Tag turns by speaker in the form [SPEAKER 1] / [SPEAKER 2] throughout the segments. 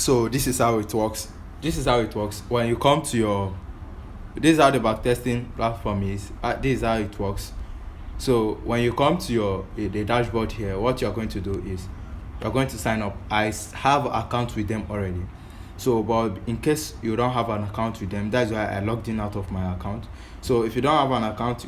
[SPEAKER 1] So this is how it works. When you come to your, this is how the backtesting platform is. This is how it works. So when you come to your the dashboard here, what you're going to do is you're going to sign up. Have an account with them already. So but in case you don't have an account with them, that's why I logged in out of my account. So if you don't have an account,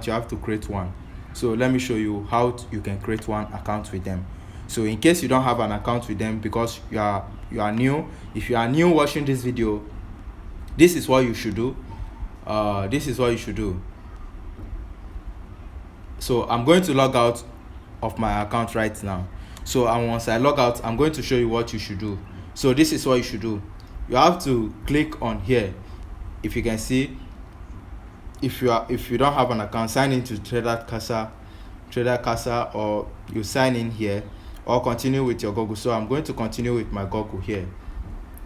[SPEAKER 1] you have to create one. So let me show you how you can create one account with them. So in case you don't have an account with them because you are new, if you are new watching this video, this is what you should do. So I'm going to log out of my account right now. So and once I log out, I'm going to show you what you should do. So this is what you should do. You have to click on here. If you can see, if you don't have an account, sign into Trader Casa, or you sign in here, or continue with your Google. So I'm going to continue with my Google here.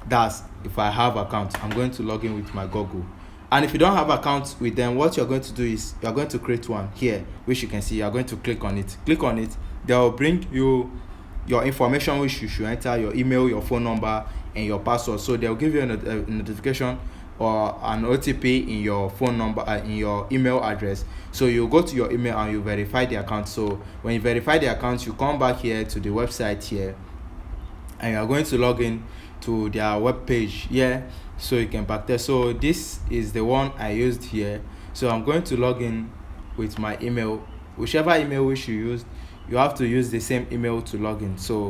[SPEAKER 1] That's if I have account, I'm going to log in with my Google. And if you don't have account with them, what you're going to do is you're going to create one here, which you can see. You're going to click on it. They will bring you your information, which you should enter: your email, your phone number, and your password. So they'll give you a notification or an OTP in your phone number, in your email address. So you go to your email and you verify the account. So when you verify the account, you come back here to the website here, and you are going to log in to their web page here, so you can backtest. So this is the one I used here. So I'm going to log in with my email, whichever email which you used. You have to use the same email to log in. So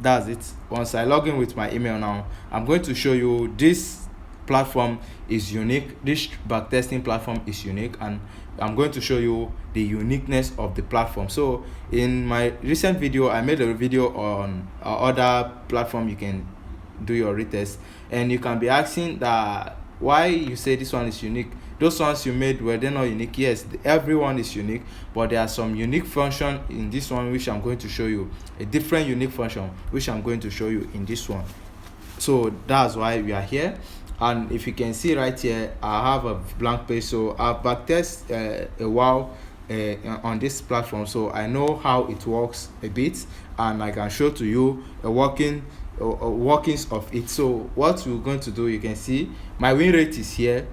[SPEAKER 1] that's it. Once I log in with my email now, I'm going to show you this platform is unique. This backtesting platform is unique, and I'm going to show you the uniqueness of the platform. So in my recent video, I made a video on other platform you can do your retest, and you can be asking that why you say this one is unique. Those ones you made, were they not unique? Yes, everyone is unique, but there are some unique function in this one which I'm going to show you, a different unique function which I'm going to show you in this one. So that's why we are here. And if you can see right here, I have a blank page. So I've backtest a while on this platform, so I know how it works a bit, and I can show to you a workings of it. So what we're going to do, you can see my win rate is here.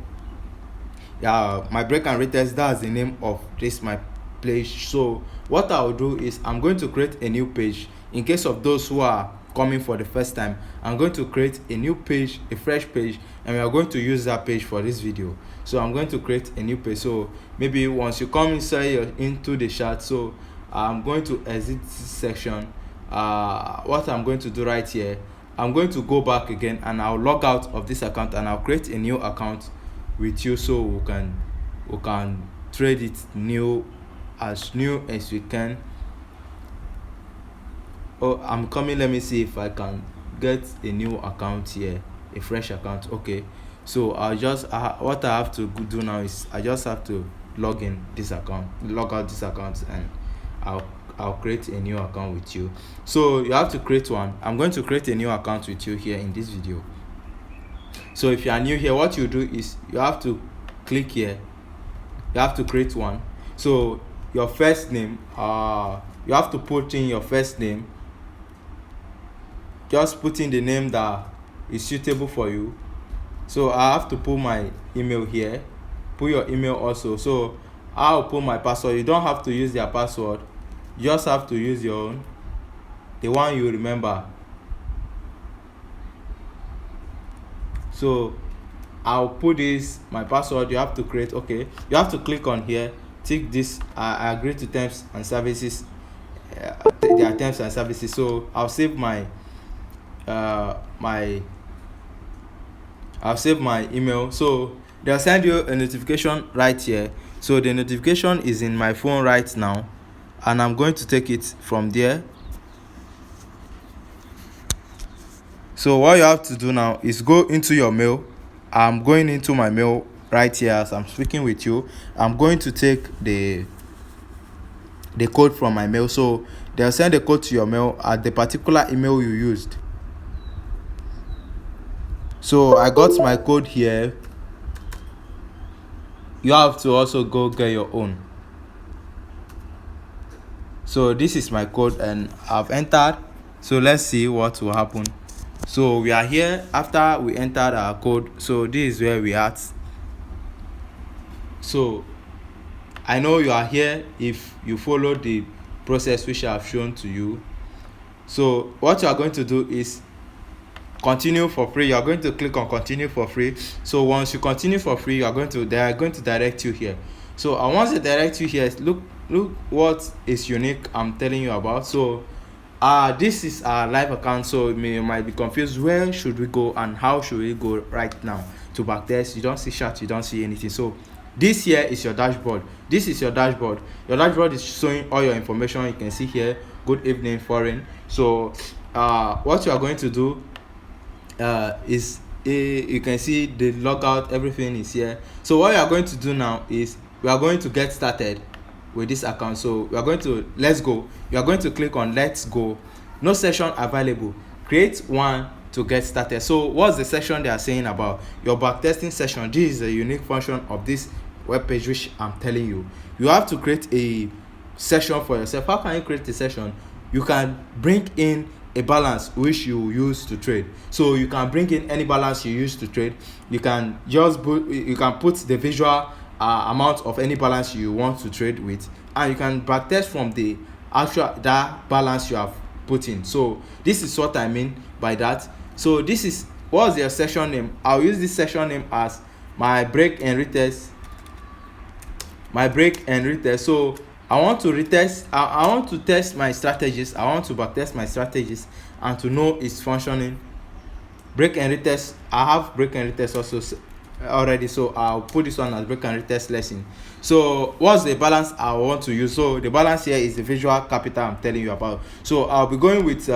[SPEAKER 1] My break and retest, that's the name of this my page. So what I'll do is I'm going to create a new page. In case of those who are coming for the first time, I'm going to create a new page, a fresh page, and we are going to use that page for this video. So I'm going to create a new page. So maybe once you come inside into the chat, so I'm going to exit this section. What I'm going to do right here, I'm going to go back again, and I'll log out of this account, and I'll create a new account with you, so we can trade it new as we can. Oh, I'm coming. Let me see if I can get a new account here, a fresh account. Okay, so I'll just what I have to do now is I just have to log out this account, and I'll create a new account with you. So you have to create one. I'm going to create a new account with you here in this video. So if you are new here, what you do is you have to click here. You have to create one. So your first name, you have to put in your first name. Just put in the name that is suitable for you. So I have to put my email here. Put your email also. So I'll put my password. You don't have to use their password. You just have to use your own, the one you remember. So I'll put this my password. You have to create. Okay, you have to click on here, tick this. I agree to terms and services. There are terms and services. So I'll save my email. So they'll send you a notification right here. So the notification is in my phone right now, and I'm going to take it from there. So what you have to do now is go into your mail. I'm going into my mail right here as I'm speaking with you. I'm going to take the code from my mail. So they'll send the code to your mail at the particular email you used. So I got my code here. You have to also go get your own. So this is my code, and I've entered. So let's see what will happen. So we are here after we entered our code. So this is where we are at. So I know you are here if you follow the process which I have shown to you. So what you are going to do is continue for free. You are going to click on continue for free. So once you continue for free, they are going to direct you here. So once they direct you here, look what is unique I'm telling you about. So this is our live account, so you might be confused, where should we go and how should we go right now to backtest. You don't see chat, you don't see anything. So this here is your dashboard. This is your dashboard. Your dashboard is showing all your information. You can see here, good evening foreign. So what you are going to do is you can see the logout, everything is here. So what we are going to do now is we are going to get started with this account. So we are going to let's go. You are going to click on let's go. No session available, create one to get started. So what's the session they are saying about? Your backtesting session. This is a unique function of this web page which I'm telling you. You have to create a session for yourself. How can you create a session? You can bring in a balance which you use to trade. So you can bring in any balance you use to trade. You can just put the visual amount of any balance you want to trade with, and you can backtest from the actual that balance you have put in. So this is what I mean by that. So this is what's your session name. I'll use this session name as my break and retest. So I want to retest. I want to test my strategies. I want to backtest my strategies and to know it's functioning. Break and retest. I have break and retest also already, so I'll put this one as break and retest lesson. So what's the balance I want to use? So the balance here is the visual capital I'm telling you about. So I'll be going with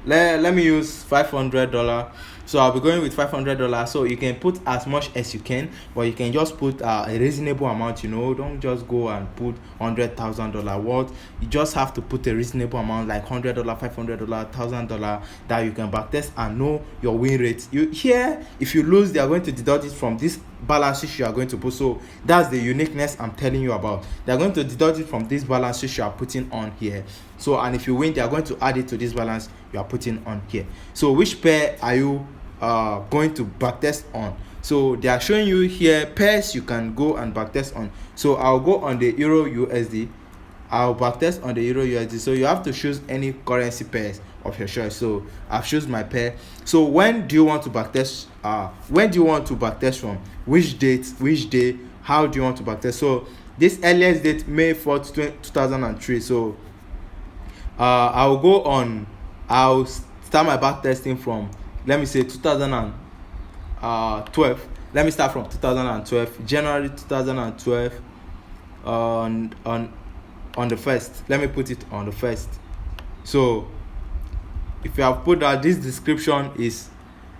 [SPEAKER 1] let me use $500. So I'll be going with $500. So you can put as much as you can, but you can just put a reasonable amount. Don't just go and put $100,000. What you just have to put a reasonable amount, like $100, $500, $1,000, that you can backtest and know your win rate. If you lose, they are going to deduct it from this balance sheet you are going to put. So that's the uniqueness I'm telling you about. They are going to deduct it from this balance sheet you are putting on here. So and if you win, they are going to add it to this balance you are putting on here. So which pair are you going to backtest on? So they are showing you here pairs you can go and backtest on. So I'll go on the Euro USD. I'll backtest on the Euro USD. So you have to choose any currency pairs of your choice. So I've chosen my pair. So when do you want to backtest? When do you want to backtest from? Which date? Which day? How do you want to backtest? So this earliest date, May 4th, 2003. So I'll start my backtesting from, let me say, 2012. Let me start from 2012, January 2012, on the 1st. Let me put it on the 1st. So if you have put that, this description is,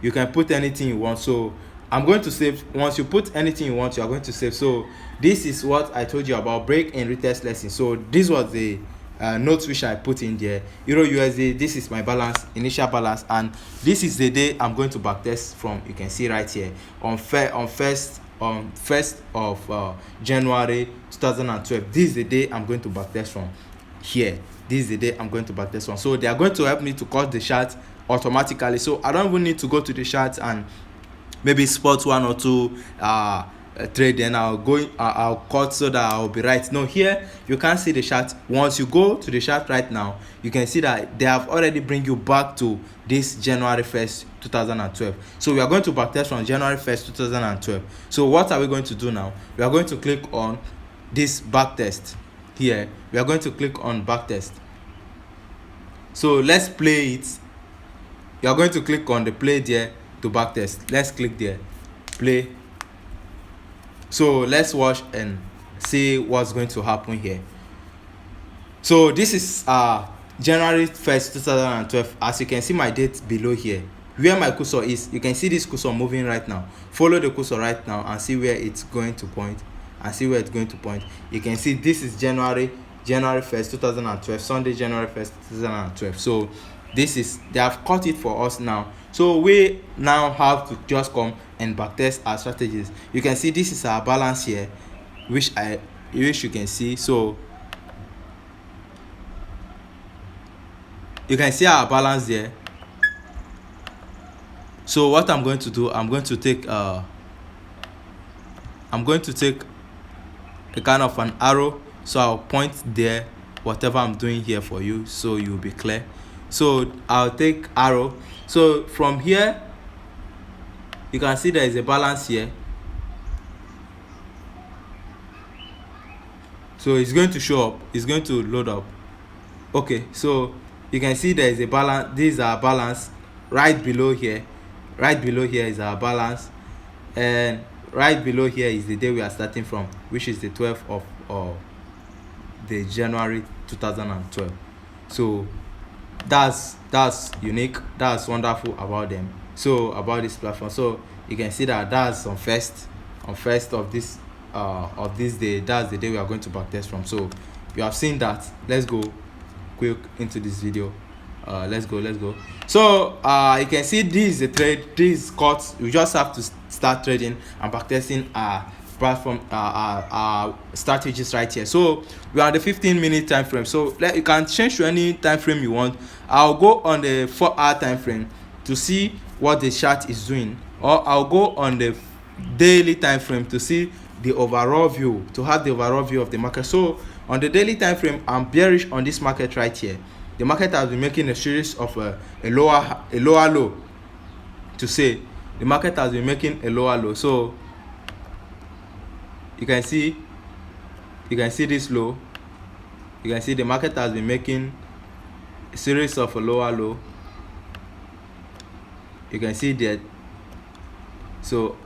[SPEAKER 1] you can put anything you want. So I'm going to save. Once you put anything you want, you are going to save. So this is what I told you about break and retest lesson. So this was the notes which I put in there. Euro USD, this is my balance, initial balance, and this is the day I'm going to backtest from. You can see right here on 1st of January 2012. This is the day I'm going to backtest from here. This is the day I'm going to backtest from. So they are going to help me to cut the chart automatically. So I don't even need to go to the chart and maybe spot one or two trade, then I'll cut so that I'll be right. No, here you can't see the chart. Once you go to the chart right now, you can see that they have already bring you back to this January 1st 2012. So we are going to backtest from January 1st 2012. So what are we going to do now? We are going to click on this backtest here. We are going to click on backtest. So let's play it. You are going to click on the play there to backtest. Let's click there, play. So let's watch and see what's going to happen here. So this is January 1st 2012. As you can see my date below here, where my cursor is, you can see this cursor moving right now. Follow the cursor right now and see where it's going to point, You can see this is January 1st 2012, Sunday, January 1st 2012. So this is, they have cut it for us now. So we now have to just come and backtest our strategies. You can see this is our balance here, which you can see. So you can see our balance there. So what I'm going to do, I'm going to take a kind of an arrow, so I'll point there whatever I'm doing here for you, so you'll be clear. So I'll take arrow. So from here you can see there is a balance here, so it's going to show up, it's going to load up. Okay, so you can see there is a balance. These are balance right below here. Right below here is our balance, and right below here is the day we are starting from, which is the 12th of the January 2012. So that's unique, that's wonderful about them, so about this platform. So you can see that that's on first of this day, that's the day we are going to backtest from. So you have seen that. Let's go quick into this video. Let's go. So you can see this is the trade, this is cut. We just have to start trading and backtesting our platform, our strategies right here. So we are on the 15-minute time frame, so you can change to any time frame you want. I'll go on the 4-hour time frame to see what the chart is doing, or I'll go on the daily time frame to see the overall view, to have the overall view of the market. So on the daily time frame, I'm bearish on this market right here. The market has been making a series of a lower low, to say the market has been making a lower low. So you can see this low. You can see the market has been making a series of a lower low. You can see that. So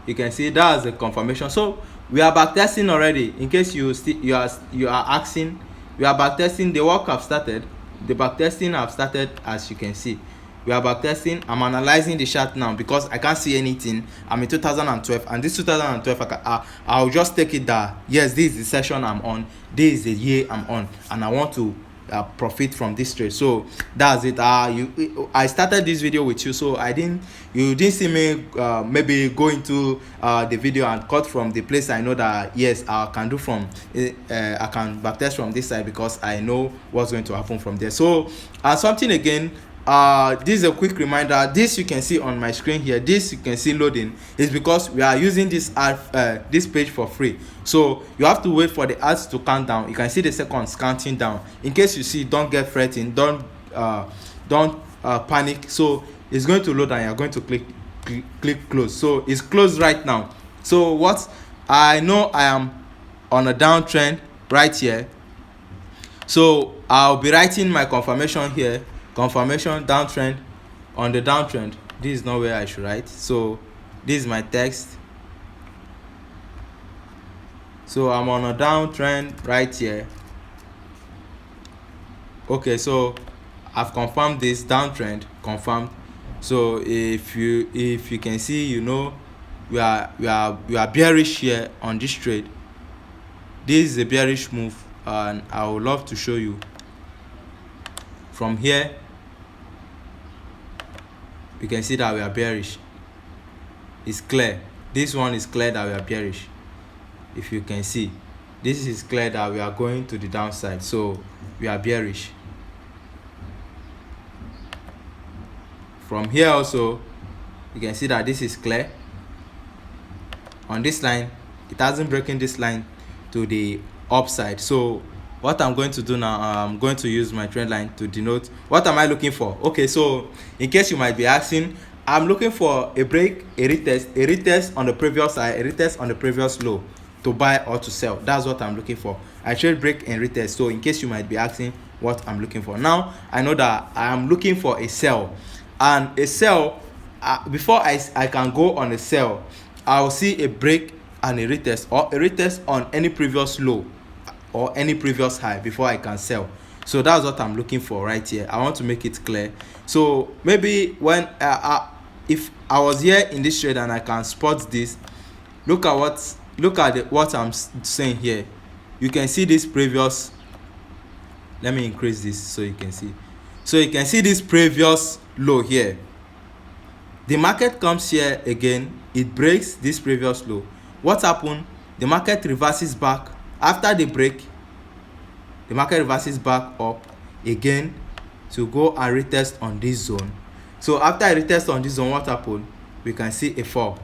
[SPEAKER 1] you can see that's a confirmation. So we are backtesting already. In case you are asking, we are backtesting. The work have started. The backtesting have started, as you can see. We are backtesting. I'm analyzing the chart now because I can't see anything. I'm in 2012, and this 2012, I'll just take it that yes, this is the session I'm on, this is the year I'm on, and I want to profit from this trade. So that's it. I started this video with you, so you didn't see me maybe go into the video and cut from the place I know that yes, I can do from I can backtest from this side, because I know what's going to happen from there. So something again, this is a quick reminder. This you can see on my screen here, this you can see loading, is because we are using this this page for free. So you have to wait for the ads to count down. You can see the seconds counting down. In case you see, don't get fretting, don't panic. So it's going to load and you're going to click close. So it's closed right now. So what I know, I am on a downtrend right here. So I'll be writing my confirmation here. Confirmation downtrend. On the downtrend, this is not where I should write. So this is my text. So I'm on a downtrend right here. Okay, so I've confirmed this downtrend, confirmed. So if you can see, you know, we are bearish here on this trade. This is a bearish move, and I would love to show you from here. You can see that we are bearish. It's clear. This one is clear that we are bearish. If you can see, this is clear that we are going to the downside, so we are bearish. From here also, you can see that this is clear. On this line, it hasn't broken this line to the upside. So what I'm going to do now, I'm going to use my trend line to denote what am I looking for. Okay, so in case you might be asking, I'm looking for a break, a retest on the previous high, a retest on the previous low to buy or to sell. That's what I'm looking for. I trade break and retest. So in case you might be asking what I'm looking for, now I know that I am looking for a sell, and a sell, before I can go on a sell, I'll see a break and a retest, or a retest on any previous low or any previous high before I can sell. So that's what I'm looking for right here. I want to make it clear. So maybe when if I was here in this trade and I can spot this, look at what I'm saying here. You can see this previous, let me increase this so you can see. So you can see this previous low here. The market comes here again, it breaks this previous low. What happened? The market reverses back. After the break, the market reverses back up again to go and retest on this zone. So after I retest on this zone, what happened? We can see a fall,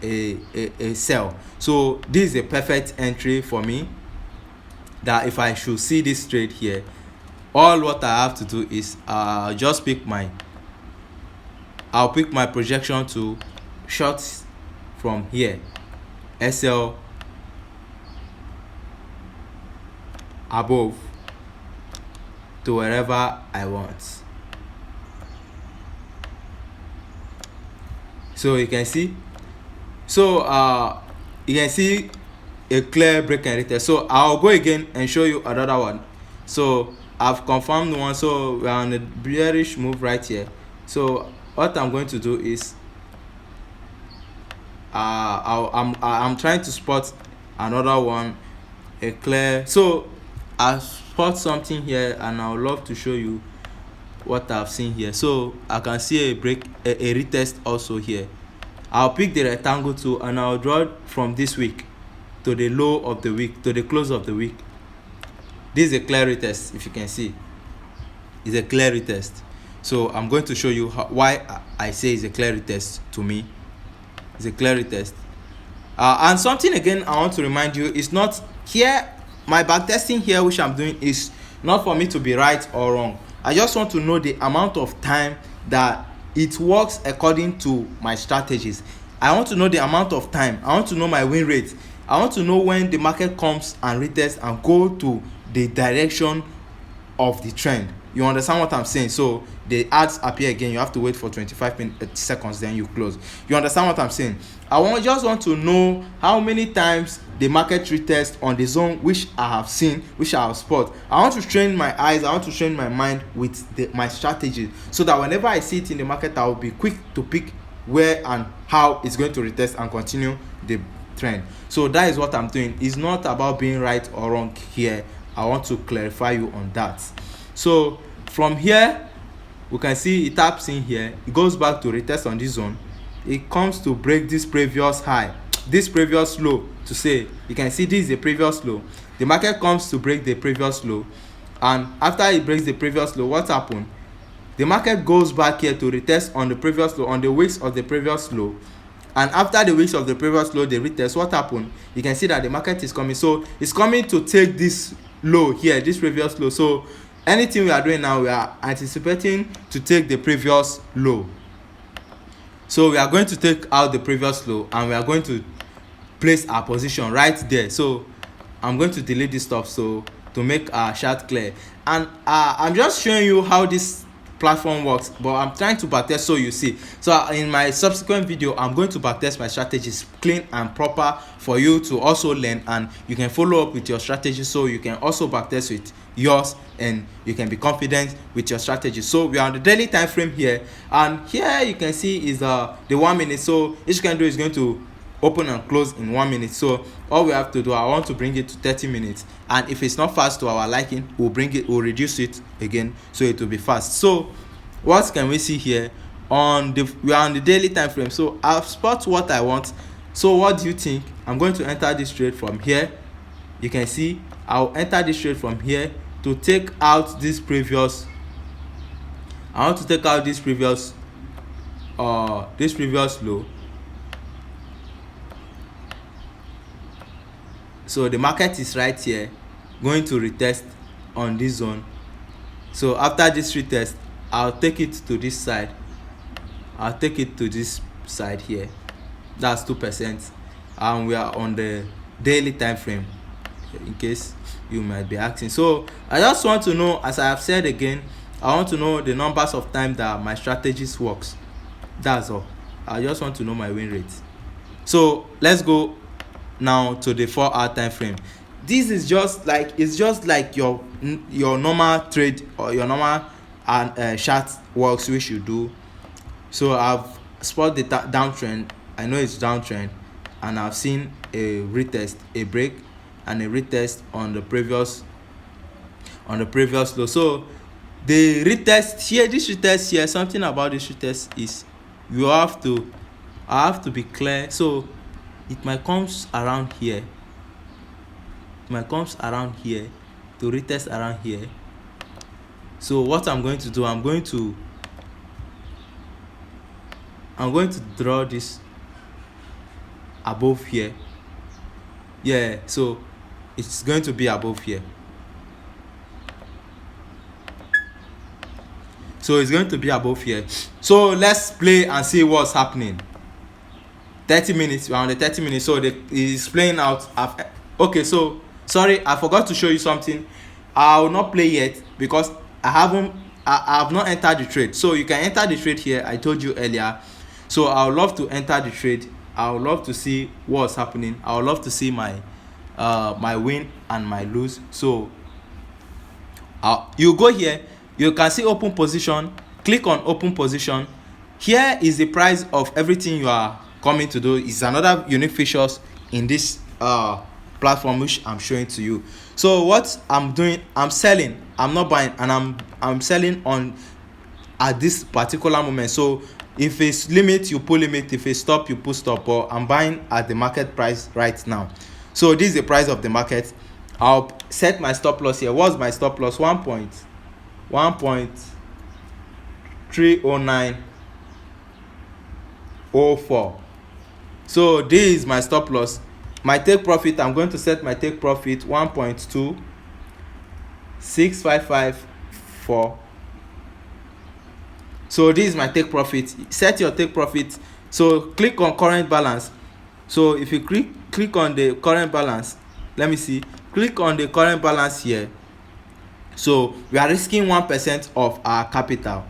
[SPEAKER 1] a sell. So this is a perfect entry for me, that if I should see this trade here, all what I have to do is just pick my projection to short from here, SL above to wherever I want. So you can see, you can see a clear break and retest. So I'll go again and show you another one. So I've confirmed one, so we're on a bearish move right here. So what I'm going to do is I'm trying to spot another one, a clear. So I spot something here, and I would love to show you what I've seen here. So I can see a break, a retest also here. I'll pick the rectangle too, and I'll draw from this week to the low of the week, to the close of the week. This is a clear retest. If you can see, it's a clear retest. So I'm going to show you why I say it's a clear retest. To me, it's a clear retest. And something again I want to remind you is not here, my backtesting here which I'm doing is not for me to be right or wrong. I just want to know the amount of time that it works according to my strategies. I want to know the amount of time. I want to know my win rate. I want to know when the market comes and retests and go to the direction of the trend. You understand what I'm saying? So the ads appear again, you have to wait for 25 seconds, then you close. You understand what I'm saying? Just want to know how many times the market retest on the zone which I have seen, which I have spot. I want to train my eyes, I want to train my mind with my strategy, so that whenever I see it in the market, I will be quick to pick where and how it's going to retest and continue the trend. So that is what I'm doing. It's not about being right or wrong here. I want to clarify you on that. So from here, we can see it taps in here, it goes back to retest on this zone, it comes to break this previous high, this previous low. To say, you can see this is the previous low, the market comes to break the previous low, and after it breaks the previous low, what happened? The market goes back here to retest on the previous low, on the wicks of the previous low, and after the wicks of the previous low, they retest. What happened? You can see that the market is coming, so it's coming to take this low here, this previous low. So anything we are doing now, we are anticipating to take the previous low. So we are going to take out the previous low, and we are going to place our position right there. So I'm going to delete this stuff so to make our chart clear. And I'm just showing you how this platform works, but I'm trying to backtest so you see. So in my subsequent video, I'm going to backtest my strategies clean and proper for you to also learn, and you can follow up with your strategy, so you can also backtest with yours and you can be confident with your strategy. So we are on the daily time frame here, and here you can see is the 1 minute. So each candle is going to open and close in 1 minute. So all we have to do, I want to bring it to 30 minutes, and if it's not fast to our liking, we'll reduce it again so it will be fast. So what can we see here? We are on the daily time frame. So I've spot what I want. So what do you think? I'm going to enter this trade from here. You can see I'll enter this trade from here to take out this previous, I want to take out this previous low. So the market is right here, going to retest on this zone. So after this retest, I'll take it to this side. I'll take it to this side here. That's 2%, and we are on the daily time frame, in case you might be asking. So I just want to know, as I have said again, I want to know the numbers of time that my strategies works. That's all. I just want to know my win rate. So let's go now to the 4-hour time frame. This is just like, it's just like your normal trade or your normal chart works which you do. So I've spotted the downtrend. I know it's downtrend, and I've seen a retest, a break, and a retest on the previous low. So the retest here, this retest here, something about this retest is I have to be clear. So it might comes around here, to retest around here. So what I'm going to do, I'm going to I'm going to draw this above here. Yeah, so it's going to be above here. So it's going to be above here. So let's play and see what's happening. 30 minutes, we're on the 30 minutes. So it's playing out. Okay, so sorry, I forgot to show you something. I will not play yet because I have not entered the trade. So you can enter the trade here. I told you earlier. So I would love to enter the trade. I would love to see what's happening. I would love to see my my win and my lose. So you go here, you can see open position. Click on open position. Here is the price of everything you are coming to do. Is another unique features in this platform which I'm showing to you. So what I'm doing, I'm selling, I'm not buying, and I'm selling on at this particular moment. So if it's limit, you pull limit. If it's stop, you pull stop. But I'm buying at the market price right now. So this is the price of the market. I'll set my stop loss here. What's my stop loss? 1.30904. So this is my stop loss. My take profit, I'm going to set my take profit 1.26554. So this is my take profit. Set your take profit. So click on current balance. So if you click on the current balance, let me see, click on the current balance here. So we are risking 1% of our capital.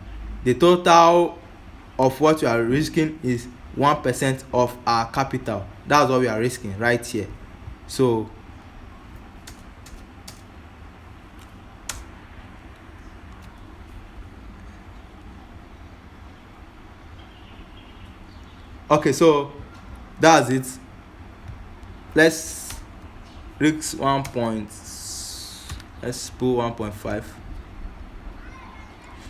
[SPEAKER 1] The total of what we are risking is 1% of our capital. That's what we are risking right here. So okay, so that's it. Let's risk 1 point, let's put 1.5.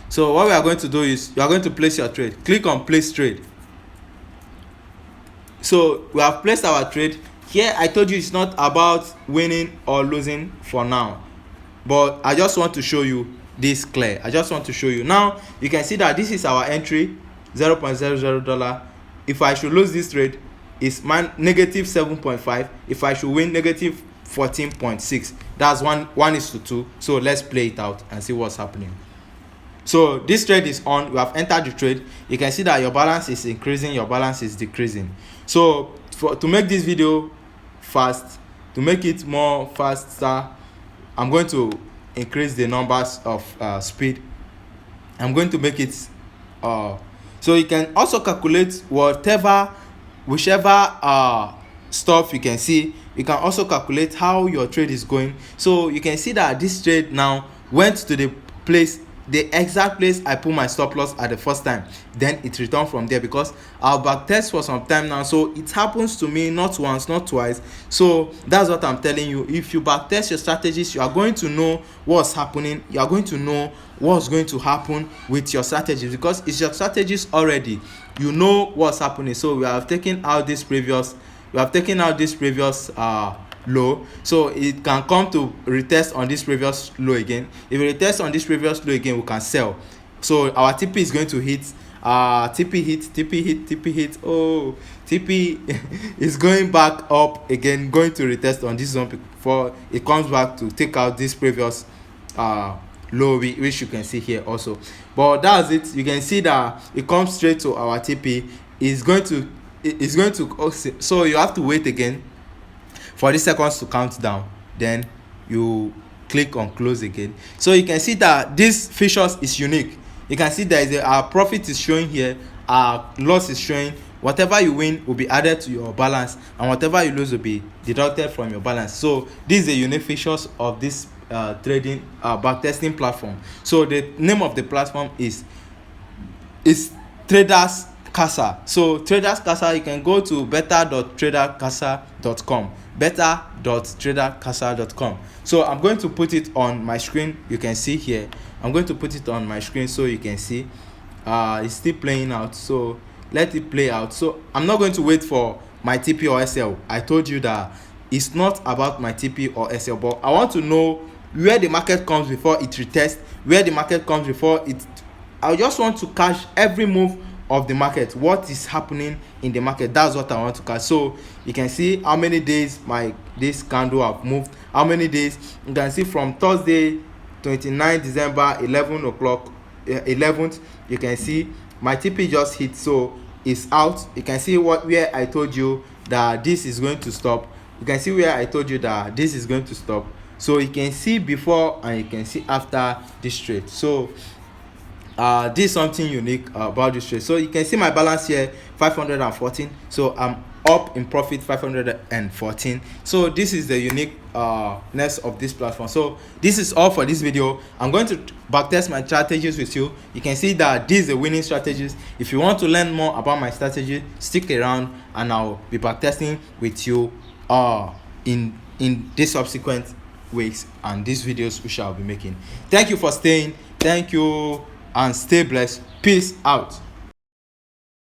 [SPEAKER 1] So what we are going to do is you are going to place your trade. Click on place trade. So we have placed our trade here. I told you it's not about winning or losing for now, but I just want to show you this clear. I just want to show you. Now you can see that this is our entry, $0.00. If I should lose this trade, it's negative 7.5. If I should win, negative 14.6. That's 1:2. So let's play it out and see what's happening. So this trade is on. We have entered the trade. You can see that your balance is increasing, your balance is decreasing. So to make this video fast, to make it more faster, I'm going to increase the numbers of speed. I'm going to make it so you can also calculate whichever stuff you can see. You can also calculate how your trade is going. So you can see that this trade now went to the exact place I put my stop loss at the first time. Then it returned from there because I'll backtest for some time now. So it happens to me not once, not twice. So that's what I'm telling you. If you backtest your strategies, you are going to know what's happening. You are going to know what's going to happen with your strategies because it's your strategies already. You know what's happening. So we have taken out this previous low, so it can come to retest on this previous low again. If it retests on this previous low again, we can sell. So our TP is going to hit TP hit. Oh, TP is going back up again, going to retest on this zone before it comes back to take out this previous low, which you can see here also. But that's it. You can see that it comes straight to our TP. It's going to so you have to wait again for the seconds to count down, then you click on close again. So you can see that this features is unique. You can see there is our profit is showing here, our loss is showing. Whatever you win will be added to your balance, and whatever you lose will be deducted from your balance. So this is the unique features of this trading backtesting platform. So the name of the platform is Traders Casa. So Traders Casa, you can go to beta.tradercasa.com, beta.tradercasa.com. So I'm going to put it on my screen. You can see here, I'm going to put it on my screen so you can see it's still playing out. So let it play out. So I'm not going to wait for my TP or SL. I told you that it's not about my TP or SL, but I want to know where the market comes before it retests, where the market comes before it. I just want to catch every move of the market, what is happening in the market. That's what I want to catch. So you can see how many days this candle have moved, how many days. You can see from Thursday 29 December 11 o'clock 11th, you can see my TP just hit, so it's out. You can see where I told you that this is going to stop. You can see where I told you that this is going to stop. So you can see before and you can see after this trade. So this is something unique about this trade. So you can see my balance here 514. So I'm up in profit 514. So this is the uniqueness of this platform. So this is all for this video. I'm going to backtest my strategies with you. You can see that these are winning strategies. If you want to learn more about my strategy, stick around and I'll be backtesting with you in this subsequent weeks and these videos which I'll be making. Thank you for staying. Thank you and stay blessed. Peace out.